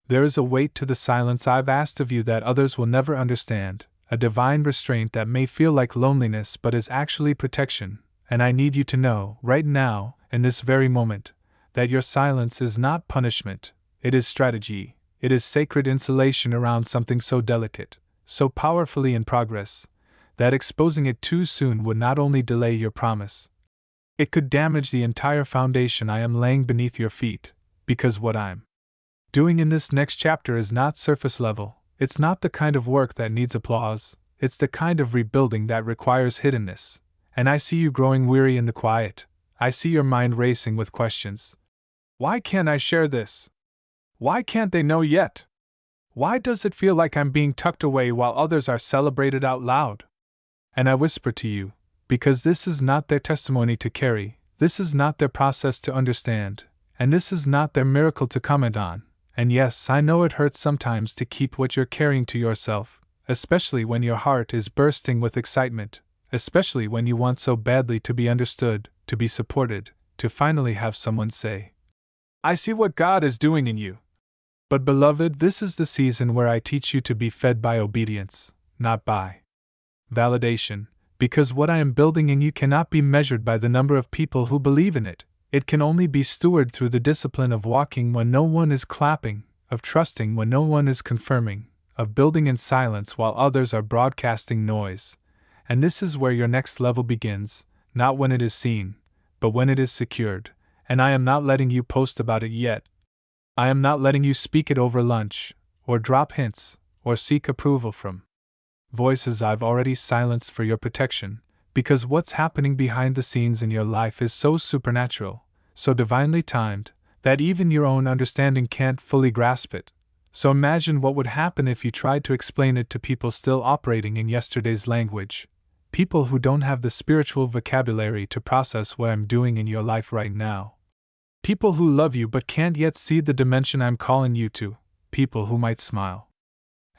There is a weight to the silence I've asked of you that others will never understand, a divine restraint that may feel like loneliness but is actually protection, and I need you to know, right now, in this very moment, that your silence is not punishment, it is strategy, it is sacred insulation around something so delicate, so powerfully in progress, that exposing it too soon would not only delay your promise, it could damage the entire foundation I am laying beneath your feet, because what I'm doing in this next chapter is not surface level, it's not the kind of work that needs applause, it's the kind of rebuilding that requires hiddenness, and I see you growing weary in the quiet, I see your mind racing with questions. Why can't I share this? Why can't they know yet? Why does it feel like I'm being tucked away while others are celebrated out loud? And I whisper to you, because this is not their testimony to carry, this is not their process to understand, and this is not their miracle to comment on. And yes, I know it hurts sometimes to keep what you're carrying to yourself, especially when your heart is bursting with excitement, especially when you want so badly to be understood, to be supported, to finally have someone say, I see what God is doing in you. But beloved, this is the season where I teach you to be fed by obedience, not by validation, because what I am building in you cannot be measured by the number of people who believe in it. It can only be stewarded through the discipline of walking when no one is clapping, of trusting when no one is confirming, of building in silence while others are broadcasting noise. And this is where your next level begins, not when it is seen, but when it is secured. And I am not letting you post about it yet. I am not letting you speak it over lunch, or drop hints, or seek approval from voices I've already silenced for your protection, because what's happening behind the scenes in your life is so supernatural, so divinely timed, that even your own understanding can't fully grasp it. So imagine what would happen if you tried to explain it to people still operating in yesterday's language, people who don't have the spiritual vocabulary to process what I'm doing in your life right now. People who love you but can't yet see the dimension I'm calling you to, people who might smile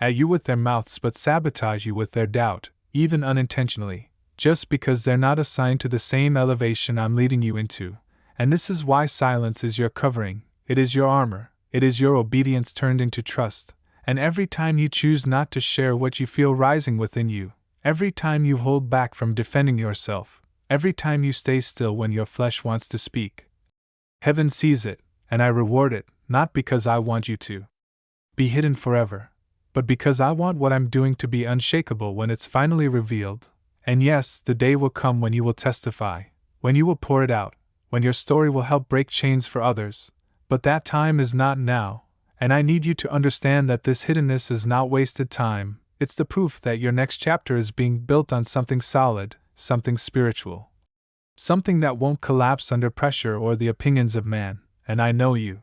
at you with their mouths but sabotage you with their doubt, even unintentionally, just because they're not assigned to the same elevation I'm leading you into. And this is why silence is your covering, it is your armor, it is your obedience turned into trust, and every time you choose not to share what you feel rising within you, every time you hold back from defending yourself, every time you stay still when your flesh wants to speak, heaven sees it, and I reward it, not because I want you to be hidden forever, but because I want what I'm doing to be unshakable when it's finally revealed. And yes, the day will come when you will testify, when you will pour it out, when your story will help break chains for others. But that time is not now, and I need you to understand that this hiddenness is not wasted time, it's the proof that your next chapter is being built on something solid, something spiritual. Something that won't collapse under pressure or the opinions of man, and I know you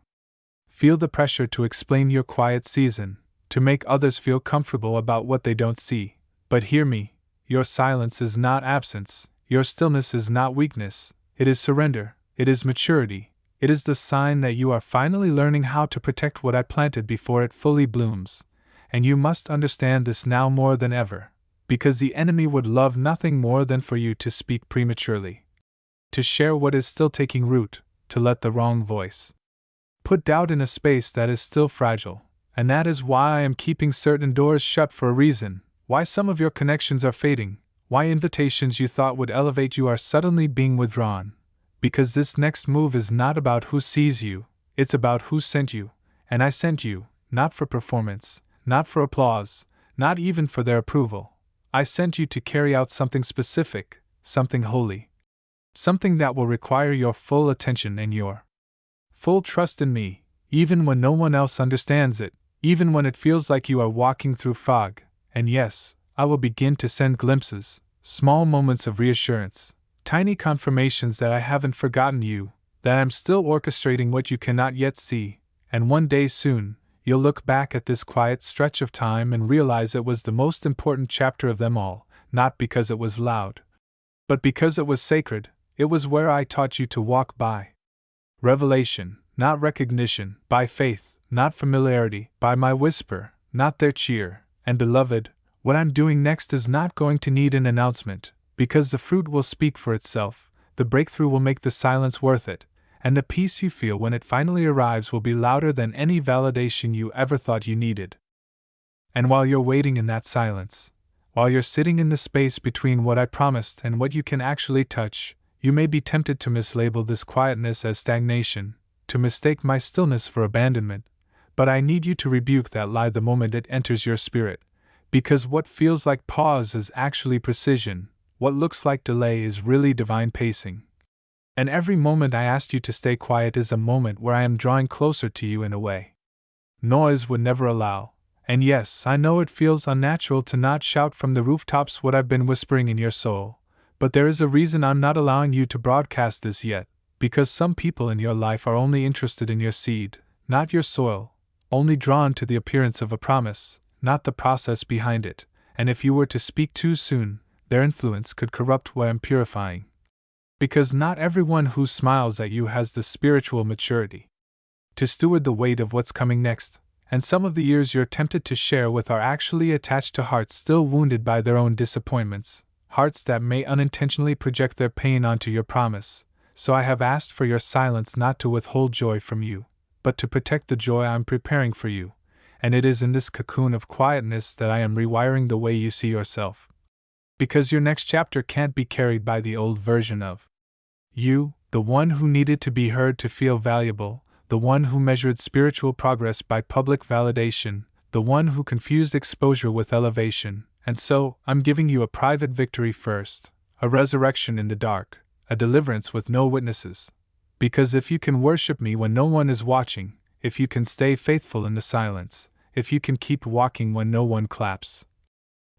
feel the pressure to explain your quiet season, to make others feel comfortable about what they don't see. But hear me. Your silence is not absence, your stillness is not weakness, it is surrender, it is maturity, it is the sign that you are finally learning how to protect what I planted before it fully blooms. And you must understand this now more than ever, because the enemy would love nothing more than for you to speak prematurely, to share what is still taking root, to let the wrong voice put doubt in a space that is still fragile. And that is why I am keeping certain doors shut for a reason. Why some of your connections are fading, why invitations you thought would elevate you are suddenly being withdrawn. Because this next move is not about who sees you, it's about who sent you, and I sent you, not for performance, not for applause, not even for their approval. I sent you to carry out something specific, something holy. Something that will require your full attention and your full trust in me, even when no one else understands it, even when it feels like you are walking through fog. And yes, I will begin to send glimpses, small moments of reassurance, tiny confirmations that I haven't forgotten you, that I'm still orchestrating what you cannot yet see, and one day soon, you'll look back at this quiet stretch of time and realize it was the most important chapter of them all, not because it was loud, but because it was sacred. It was where I taught you to walk by revelation, not recognition, by faith, not familiarity, by my whisper, not their cheer. And beloved, what I'm doing next is not going to need an announcement, because the fruit will speak for itself, the breakthrough will make the silence worth it, And the peace you feel when it finally arrives will be louder than any validation you ever thought you needed. And while you're waiting in that silence, while you're sitting in the space between what I promised and what you can actually touch, you may be tempted to mislabel this quietness as stagnation, to mistake my stillness for abandonment, but I need you to rebuke that lie the moment it enters your spirit, because what feels like pause is actually precision, what looks like delay is really divine pacing. And every moment I asked you to stay quiet is a moment where I am drawing closer to you in a way noise would never allow. And yes, I know it feels unnatural to not shout from the rooftops what I've been whispering in your soul, but there is a reason I'm not allowing you to broadcast this yet, because some people in your life are only interested in your seed, not your soil, only drawn to the appearance of a promise, not the process behind it, and if you were to speak too soon, their influence could corrupt what I'm purifying. Because not everyone who smiles at you has the spiritual maturity to steward the weight of what's coming next. And some of the years you're tempted to share with are actually attached to hearts still wounded by their own disappointments, hearts that may unintentionally project their pain onto your promise. So I have asked for your silence not to withhold joy from you, but to protect the joy I'm preparing for you, and it is in this cocoon of quietness that I am rewiring the way you see yourself. Because your next chapter can't be carried by the old version of you, the one who needed to be heard to feel valuable, the one who measured spiritual progress by public validation, the one who confused exposure with elevation, and so, I'm giving you a private victory first, a resurrection in the dark, a deliverance with no witnesses. Because if you can worship me when no one is watching, if you can stay faithful in the silence, if you can keep walking when no one claps,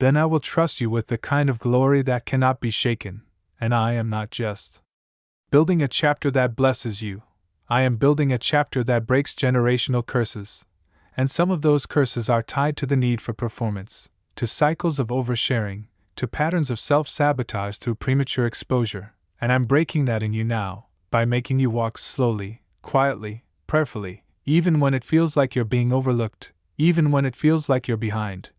then I will trust you with the kind of glory that cannot be shaken, and I am not just building a chapter that blesses you. I am building a chapter that breaks generational curses, and some of those curses are tied to the need for performance, to cycles of oversharing, to patterns of self-sabotage through premature exposure, and I'm breaking that in you now, by making you walk slowly, quietly, prayerfully, even when it feels like you're being overlooked, even when it feels like you're behind,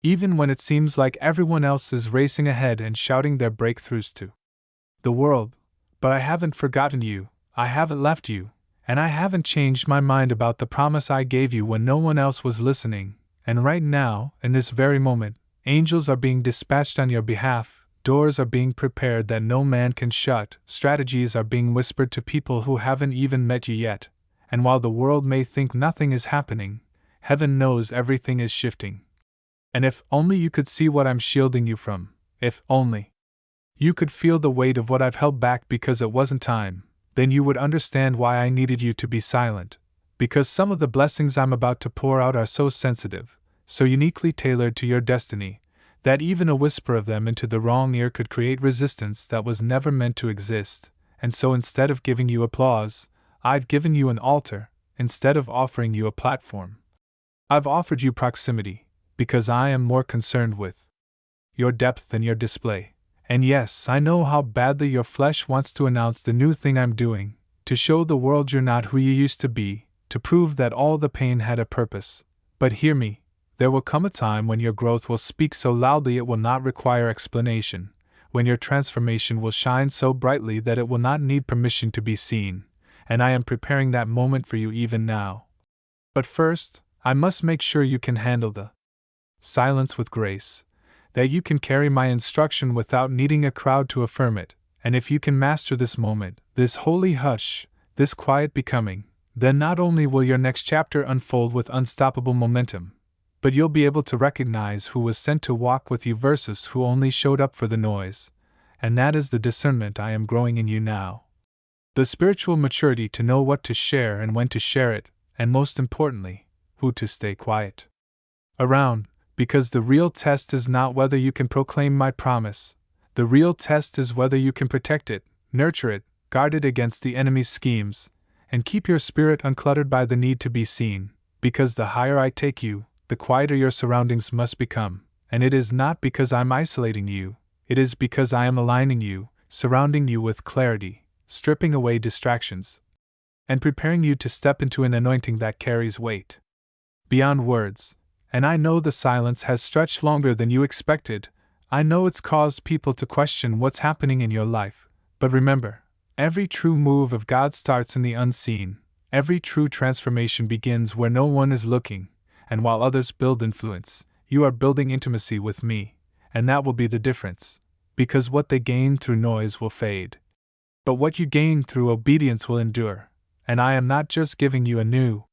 even when it seems like everyone else is racing ahead and shouting their breakthroughs to the world. But I haven't forgotten you. I haven't left you, and I haven't changed my mind about the promise I gave you when no one else was listening, and right now, in this very moment, angels are being dispatched on your behalf, doors are being prepared that no man can shut, strategies are being whispered to people who haven't even met you yet, and while the world may think nothing is happening, heaven knows everything is shifting. And if only you could see what I'm shielding you from, if only you could feel the weight of what I've held back because it wasn't time, then you would understand why I needed you to be silent. Because some of the blessings I'm about to pour out are so sensitive, so uniquely tailored to your destiny, that even a whisper of them into the wrong ear could create resistance that was never meant to exist. And so instead of giving you applause, I've given you an altar, instead of offering you a platform. I've offered you proximity, because I am more concerned with your depth than your display. And yes, I know how badly your flesh wants to announce the new thing I'm doing, to show the world you're not who you used to be, to prove that all the pain had a purpose. But hear me, there will come a time when your growth will speak so loudly it will not require explanation, when your transformation will shine so brightly that it will not need permission to be seen, and I am preparing that moment for you even now. But first, I must make sure you can handle the silence with grace, that you can carry my instruction without needing a crowd to affirm it, and if you can master this moment, this holy hush, this quiet becoming, then not only will your next chapter unfold with unstoppable momentum, but you'll be able to recognize who was sent to walk with you versus who only showed up for the noise, and that is the discernment I am growing in you now. The spiritual maturity to know what to share and when to share it, and most importantly, who to stay quiet around. Because the real test is not whether you can proclaim my promise. The real test is whether you can protect it, nurture it, guard it against the enemy's schemes, and keep your spirit uncluttered by the need to be seen. Because the higher I take you, the quieter your surroundings must become. And it is not because I'm isolating you, it is because I am aligning you, surrounding you with clarity, stripping away distractions, and preparing you to step into an anointing that carries weight beyond words. And I know the silence has stretched longer than you expected. I know it's caused people to question what's happening in your life. But remember, Every true move of God starts in the unseen. Every true transformation begins where no one is looking, and while others build influence, you are building intimacy with me, and that will be the difference, because what they gain through noise will fade. But what you gain through obedience will endure, and I am not just giving you a new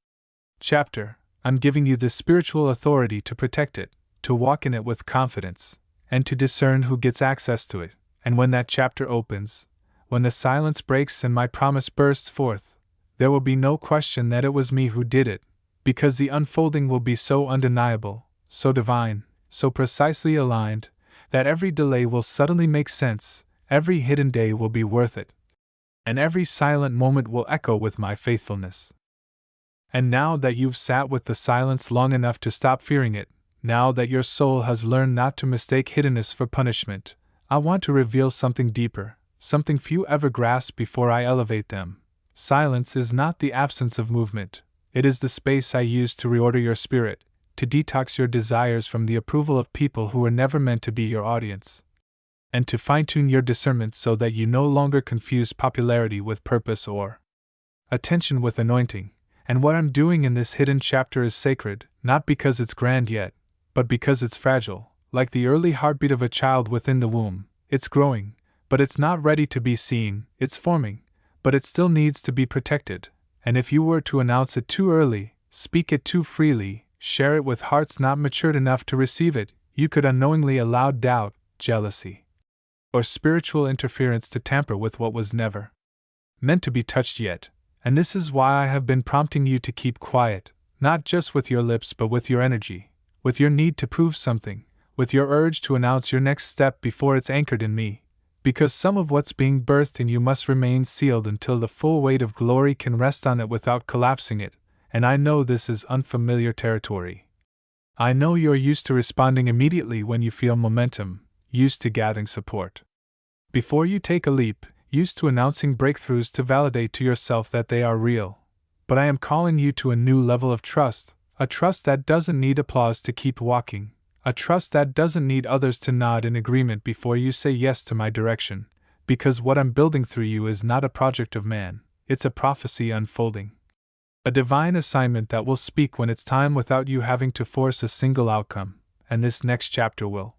chapter, I'm giving you the spiritual authority to protect it, to walk in it with confidence, and to discern who gets access to it, and when that chapter opens, when the silence breaks and my promise bursts forth, there will be no question that it was me who did it, because the unfolding will be so undeniable, so divine, so precisely aligned, that every delay will suddenly make sense, every hidden day will be worth it, and every silent moment will echo with my faithfulness. And now that you've sat with the silence long enough to stop fearing it, now that your soul has learned not to mistake hiddenness for punishment, I want to reveal something deeper, something few ever grasp before I elevate them. Silence is not the absence of movement, it is the space I use to reorder your spirit, to detox your desires from the approval of people who were never meant to be your audience, and to fine-tune your discernment so that you no longer confuse popularity with purpose or attention with anointing. And what I'm doing in this hidden chapter is sacred, not because it's grand yet, but because it's fragile, like the early heartbeat of a child within the womb. It's growing, but it's not ready to be seen, it's forming, but it still needs to be protected. And if you were to announce it too early, speak it too freely, share it with hearts not matured enough to receive it, you could unknowingly allow doubt, jealousy, or spiritual interference to tamper with what was never meant to be touched yet. And this is why I have been prompting you to keep quiet, not just with your lips but with your energy, with your need to prove something, with your urge to announce your next step before it's anchored in me, because some of what's being birthed in you must remain sealed until the full weight of glory can rest on it without collapsing it, and I know this is unfamiliar territory. I know you're used to responding immediately when you feel momentum, used to gathering support before you take a leap, used to announcing breakthroughs to validate to yourself that they are real. But I am calling you to a new level of trust, a trust that doesn't need applause to keep walking, a trust that doesn't need others to nod in agreement before you say yes to my direction, because what I'm building through you is not a project of man, it's a prophecy unfolding. A divine assignment that will speak when it's time without you having to force a single outcome, and this next chapter will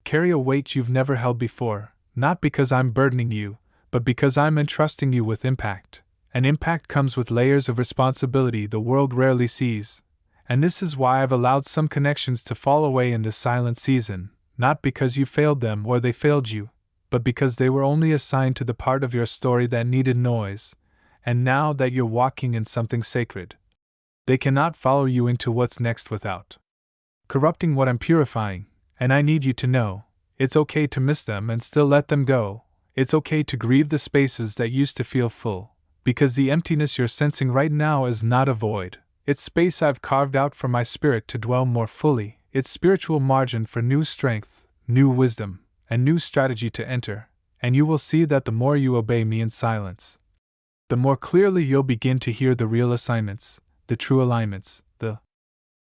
carry a weight you've never held before, not because I'm burdening you, but because I'm entrusting you with impact, and impact comes with layers of responsibility the world rarely sees, and this is why I've allowed some connections to fall away in this silent season, not because you failed them or they failed you, but because they were only assigned to the part of your story that needed noise, and now that you're walking in something sacred, they cannot follow you into what's next without corrupting what I'm purifying, and I need you to know, it's okay to miss them and still let them go. It's okay to grieve the spaces that used to feel full, because the emptiness you're sensing right now is not a void. It's space I've carved out for my spirit to dwell more fully, it's spiritual margin for new strength, new wisdom, and new strategy to enter, and you will see that the more you obey me in silence, the more clearly you'll begin to hear the real assignments, the true alignments, the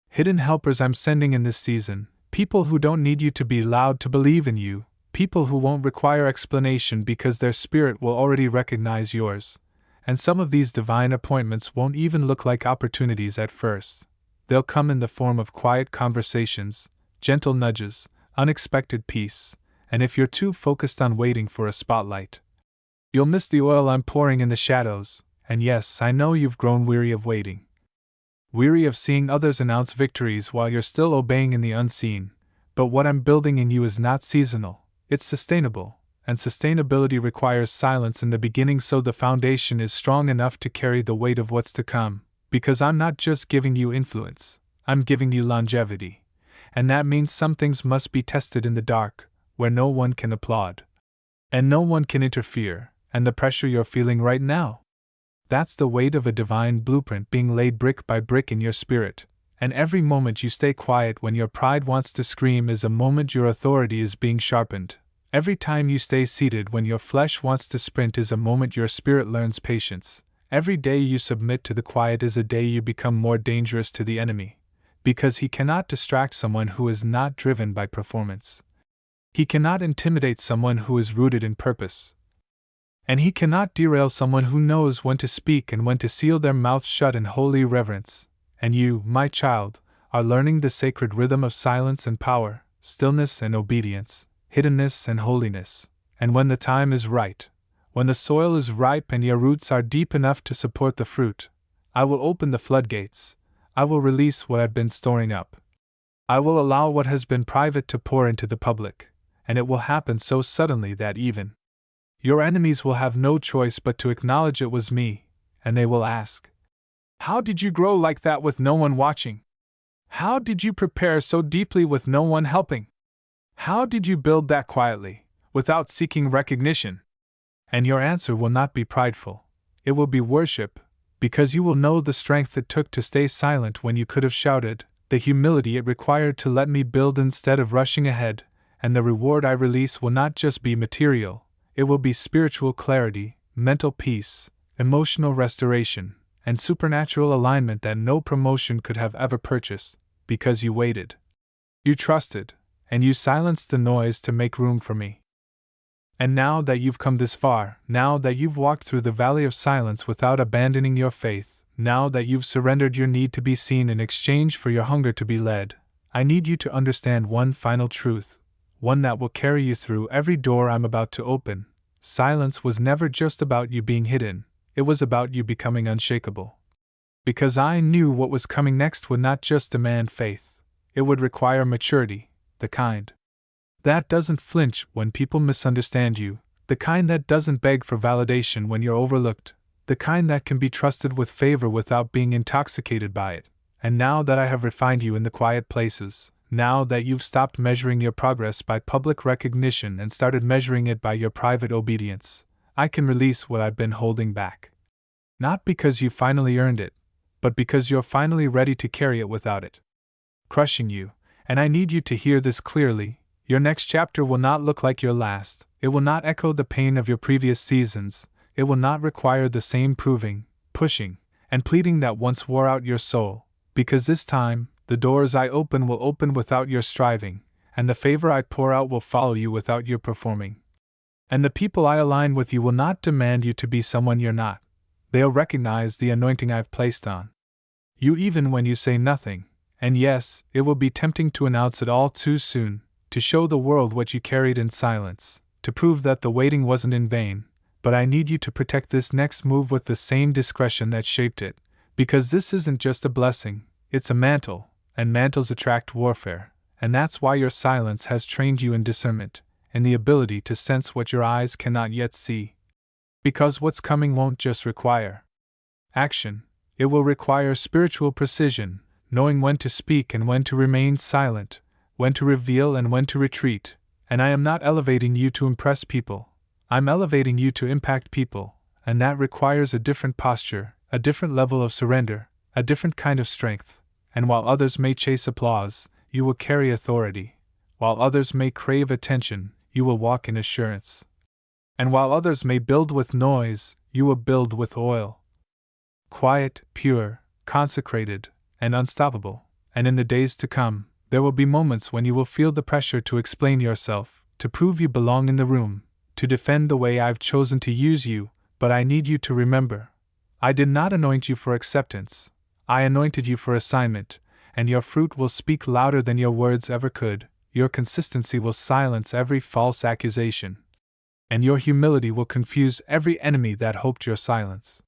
hidden helpers I'm sending in this season, people who don't need you to be loud to believe in you, people who won't require explanation because their spirit will already recognize yours. And some of these divine appointments won't even look like opportunities at first. They'll come in the form of quiet conversations, gentle nudges, unexpected peace, and if you're too focused on waiting for a spotlight, you'll miss the oil I'm pouring in the shadows. And yes, I know you've grown weary of waiting. Weary of seeing others announce victories while you're still obeying in the unseen. But what I'm building in you is not seasonal. It's sustainable, and sustainability requires silence in the beginning so the foundation is strong enough to carry the weight of what's to come, because I'm not just giving you influence, I'm giving you longevity, and that means some things must be tested in the dark, where no one can applaud, and no one can interfere, and the pressure you're feeling right now, that's the weight of a divine blueprint being laid brick by brick in your spirit. And every moment you stay quiet when your pride wants to scream is a moment your authority is being sharpened. Every time you stay seated when your flesh wants to sprint is a moment your spirit learns patience. Every day you submit to the quiet is a day you become more dangerous to the enemy, because he cannot distract someone who is not driven by performance. He cannot intimidate someone who is rooted in purpose. And he cannot derail someone who knows when to speak and when to seal their mouth shut in holy reverence. And you, my child, are learning the sacred rhythm of silence and power, stillness and obedience, hiddenness and holiness. And when the time is right, when the soil is ripe and your roots are deep enough to support the fruit, I will open the floodgates. I will release what I've been storing up. I will allow what has been private to pour into the public, and it will happen so suddenly that even your enemies will have no choice but to acknowledge it was me, and they will ask, "How did you grow like that with no one watching? How did you prepare so deeply with no one helping? How did you build that quietly, without seeking recognition?" And your answer will not be prideful. It will be worship, because you will know the strength it took to stay silent when you could have shouted, the humility it required to let me build instead of rushing ahead, and the reward I release will not just be material, it will be spiritual clarity, mental peace, emotional restoration, and supernatural alignment that no promotion could have ever purchased, because you waited. You trusted, and you silenced the noise to make room for me. And now that you've come this far, now that you've walked through the valley of silence without abandoning your faith, now that you've surrendered your need to be seen in exchange for your hunger to be led, I need you to understand one final truth, one that will carry you through every door I'm about to open. Silence was never just about you being hidden, it was about you becoming unshakable. Because I knew what was coming next would not just demand faith, it would require maturity, the kind that doesn't flinch when people misunderstand you, the kind that doesn't beg for validation when you're overlooked, the kind that can be trusted with favor without being intoxicated by it. And now that I have refined you in the quiet places, now that you've stopped measuring your progress by public recognition and started measuring it by your private obedience, I can release what I've been holding back. Not because you finally earned it, but because you're finally ready to carry it without it crushing you. And I need you to hear this clearly. Your next chapter will not look like your last, it will not echo the pain of your previous seasons, it will not require the same proving, pushing, and pleading that once wore out your soul, because this time, the doors I open will open without your striving, and the favor I pour out will follow you without your performing. And the people I align with you will not demand you to be someone you're not. They'll recognize the anointing I've placed on you even when you say nothing, and yes, it will be tempting to announce it all too soon, to show the world what you carried in silence, to prove that the waiting wasn't in vain, but I need you to protect this next move with the same discretion that shaped it, because this isn't just a blessing, it's a mantle, and mantles attract warfare, and that's why your silence has trained you in discernment, and the ability to sense what your eyes cannot yet see. Because what's coming won't just require action, it will require spiritual precision, knowing when to speak and when to remain silent, when to reveal and when to retreat. And I am not elevating you to impress people, I'm elevating you to impact people, and that requires a different posture, a different level of surrender, a different kind of strength. And while others may chase applause, you will carry authority. While others may crave attention, you will walk in assurance. And while others may build with noise, you will build with oil. Quiet, pure, consecrated, and unstoppable. And in the days to come, there will be moments when you will feel the pressure to explain yourself, to prove you belong in the room, to defend the way I've chosen to use you, but I need you to remember, I did not anoint you for acceptance, I anointed you for assignment, and your fruit will speak louder than your words ever could, your consistency will silence every false accusation, and your humility will confuse every enemy that hoped your silence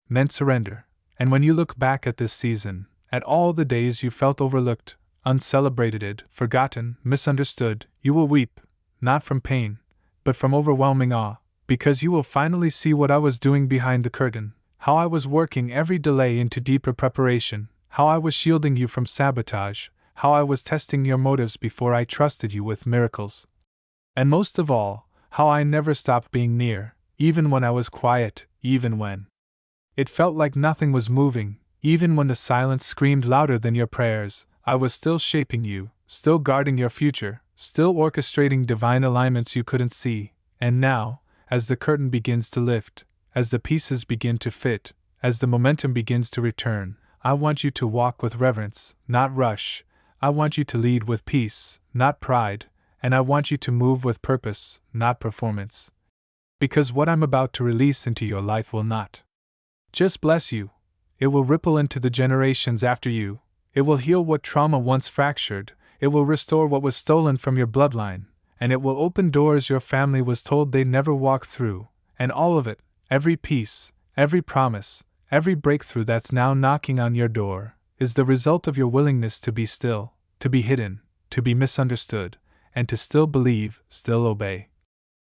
meant surrender. And when you look back at this season, at all the days you felt overlooked, uncelebrated, forgotten, misunderstood, you will weep, not from pain, but from overwhelming awe, because you will finally see what I was doing behind the curtain, how I was working every delay into deeper preparation, how I was shielding you from sabotage, how I was testing your motives before I trusted you with miracles. And most of all, how I never stopped being near, even when I was quiet, even when it felt like nothing was moving, even when the silence screamed louder than your prayers. I was still shaping you, still guarding your future, still orchestrating divine alignments you couldn't see. And now, as the curtain begins to lift, as the pieces begin to fit, as the momentum begins to return, I want you to walk with reverence, not rush. I want you to lead with peace, not pride, and I want you to move with purpose, not performance. because what I'm about to release into your life will not just bless you, it will ripple into the generations after you, it will heal what trauma once fractured, it will restore what was stolen from your bloodline, and it will open doors your family was told they'd never walk through, and all of it, every piece, every promise, every breakthrough that's now knocking on your door, is the result of your willingness to be still, to be hidden, to be misunderstood, and to still believe, still obey.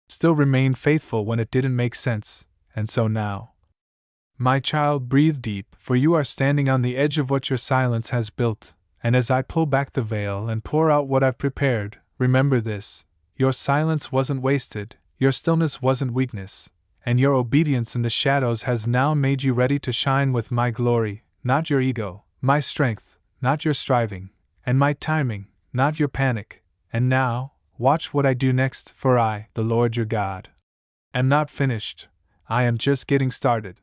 Still remain faithful when it didn't make sense, and so now. My child, breathe deep, for you are standing on the edge of what your silence has built, and as I pull back the veil and pour out what I've prepared, remember this: your silence wasn't wasted, your stillness wasn't weakness, and your obedience in the shadows has now made you ready to shine with my glory, not your ego, my strength, not your striving, and my timing, not your panic. And now, watch what I do next, for I, the Lord your God, am not finished, I am just getting started.